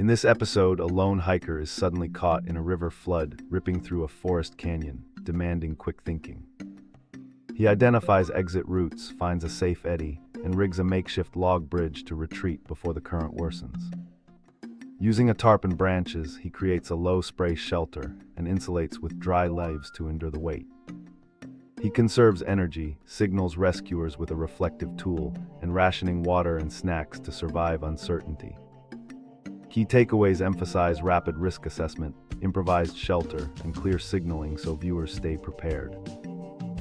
In this episode, a lone hiker is suddenly caught in a river flood, ripping through a forest canyon, demanding quick thinking. He identifies exit routes, finds a safe eddy, and rigs a makeshift log bridge to retreat before the current worsens. Using a tarp and branches, he creates a low-spray shelter and insulates with dry leaves to endure the weight. He conserves energy, signals rescuers with a reflective tool, and rationing water and snacks to survive uncertainty. Key takeaways emphasize rapid risk assessment, improvised shelter, and clear signaling so viewers stay prepared.